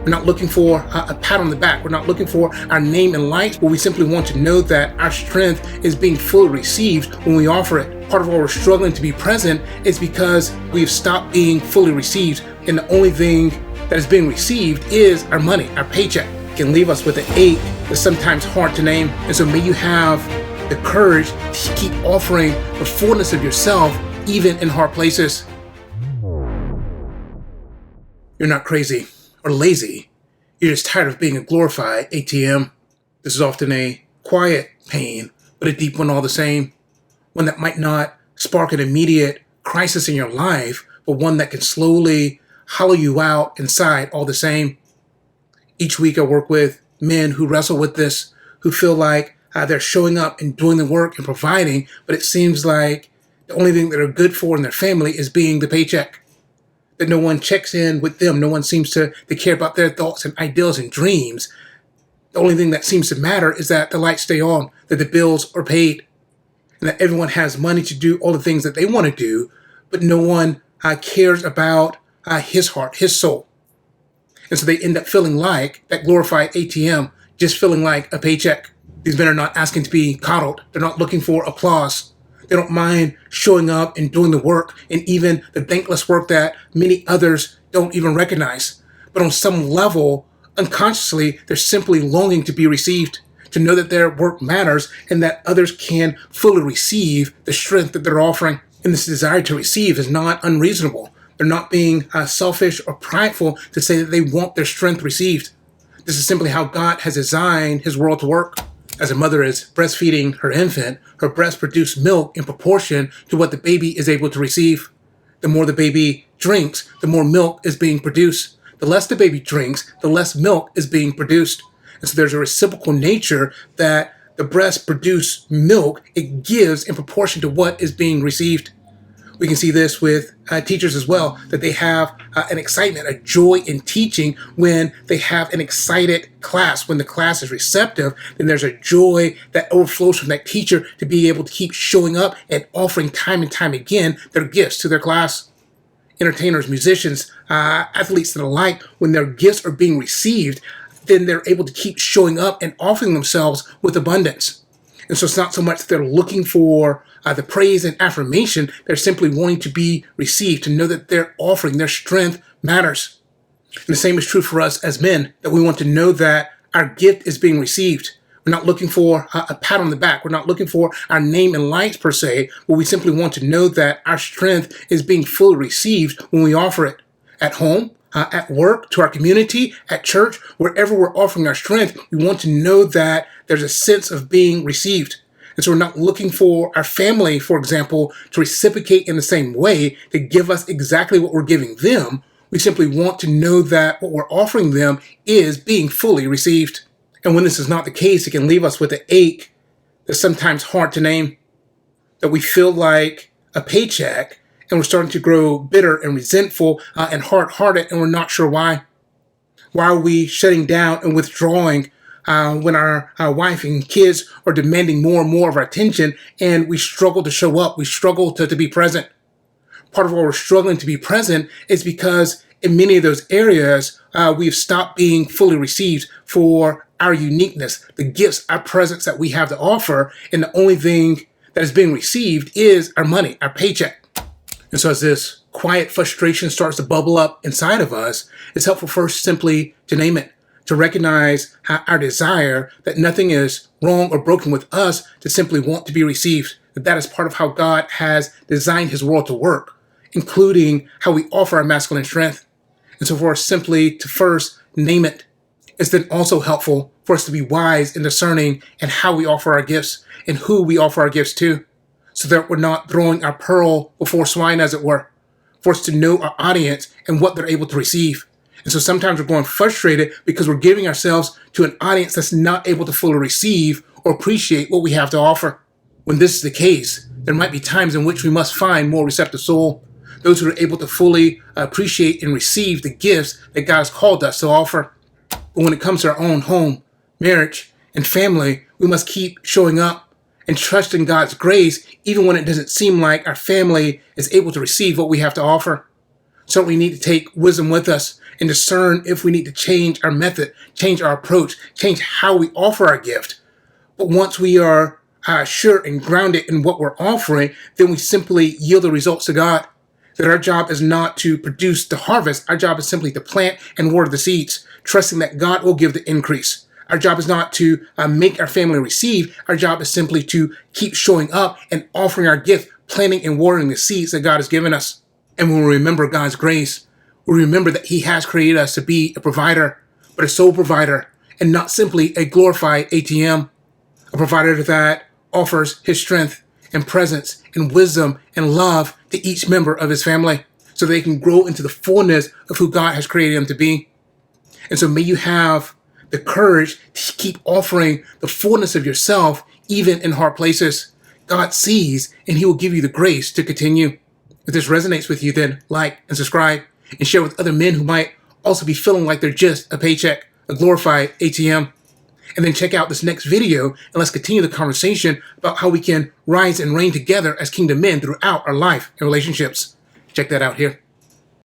We're not looking for a pat on the back. We're not looking for our name in lights, but we simply want to know that our strength is being fully received when we offer it. Part of why we're struggling to be present is because we've stopped being fully received, and the only thing that is being received is our money, our paycheck. It can leave us with an ache that's sometimes hard to name. And so may you have the courage to keep offering the fullness of yourself, even in hard places. You're not crazy or lazy. You're just tired of being a glorified ATM. This is often a quiet pain, but a deep one all the same. One that might not spark an immediate crisis in your life, but one that can slowly hollow you out inside all the same. Each week I work with men who wrestle with this, who feel like they're showing up and doing the work and providing, but it seems like the only thing that they're good for in their family is being the paycheck. That no one checks in with them. No one seems to care about their thoughts and ideals and dreams. The only thing that seems to matter is that the lights stay on, that the bills are paid, and that everyone has money to do all the things that they want to do, but no one cares about his heart, his soul. And so they end up feeling like that glorified ATM, just feeling like a paycheck. These men are not asking to be coddled. They're not looking for applause. They don't mind showing up and doing the work, and even the thankless work that many others don't even recognize. But on some level, unconsciously, they're simply longing to be received, to know that their work matters and that others can fully receive the strength that they're offering. And this desire to receive is not unreasonable. They're not being selfish or prideful to say that they want their strength received. This is simply how God has designed his world to work. As a mother is breastfeeding her infant, her breasts produce milk in proportion to what the baby is able to receive. The more the baby drinks, the more milk is being produced. The less the baby drinks, the less milk is being produced. And so there's a reciprocal nature that the breasts produce milk. It gives in proportion to what is being received. We can see this with teachers as well, that they have an excitement, a joy in teaching when they have an excited class. When the class is receptive, then there's a joy that overflows from that teacher to be able to keep showing up and offering time and time again their gifts to their class. Entertainers, musicians, athletes and the like, when their gifts are being received, then they're able to keep showing up and offering themselves with abundance. And so it's not so much that they're looking for the praise and affirmation. They're simply wanting to be received, to know that their offering, their strength matters. And the same is true for us as men, that we want to know that our gift is being received. We're not looking for a pat on the back. We're not looking for our name in lights per se, but we simply want to know that our strength is being fully received when we offer it. At home, at work, to our community, at church, wherever we're offering our strength, we want to know that there's a sense of being received. And so we're not looking for our family, for example, to reciprocate in the same way, to give us exactly what we're giving them. We simply want to know that what we're offering them is being fully received. And when this is not the case, it can leave us with an ache that's sometimes hard to name, that we feel like a paycheck, and we're starting to grow bitter and resentful and hard-hearted, and we're not sure why. Why are we shutting down and withdrawing when our wife and kids are demanding more and more of our attention, and we struggle to show up, we struggle to be present? Part of why we're struggling to be present is because in many of those areas, we've stopped being fully received for our uniqueness, the gifts, our presence that we have to offer, and the only thing that is being received is our money, our paycheck. And so as this quiet frustration starts to bubble up inside of us, it's helpful first simply to name it, to recognize our desire that nothing is wrong or broken with us, to simply want to be received, that is part of how God has designed his world to work, including how we offer our masculine strength. And so for us simply to first name it, it's then also helpful for us to be wise and discerning in how we offer our gifts and who we offer our gifts to, so that we're not throwing our pearl before swine, as it were, for us to know our audience and what they're able to receive. And so sometimes we're going frustrated because we're giving ourselves to an audience that's not able to fully receive or appreciate what we have to offer. When this is the case, there might be times in which we must find more receptive soul, those who are able to fully appreciate and receive the gifts that God has called us to offer. But when it comes to our own home, marriage, and family, we must keep showing up and trust in God's grace, even when it doesn't seem like our family is able to receive what we have to offer. Certainly need to take wisdom with us and discern if we need to change our method, change our approach, change how we offer our gift. But once we are sure and grounded in what we're offering, then we simply yield the results to God. That our job is not to produce the harvest. Our job is simply to plant and water the seeds, trusting that God will give the increase. Our job is not to make our family receive. Our job is simply to keep showing up and offering our gift, planting and watering the seeds that God has given us. And when we remember God's grace, we remember that He has created us to be a provider, but a sole provider, and not simply a glorified ATM. A provider that offers His strength and presence and wisdom and love to each member of His family so they can grow into the fullness of who God has created them to be. And so may you have the courage to keep offering the fullness of yourself even in hard places. God sees and He will give you the grace to continue. If this resonates with you, then like and subscribe and share with other men who might also be feeling like they're just a paycheck, a glorified ATM. And then check out this next video and let's continue the conversation about how we can rise and reign together as kingdom men throughout our life and relationships. Check that out here.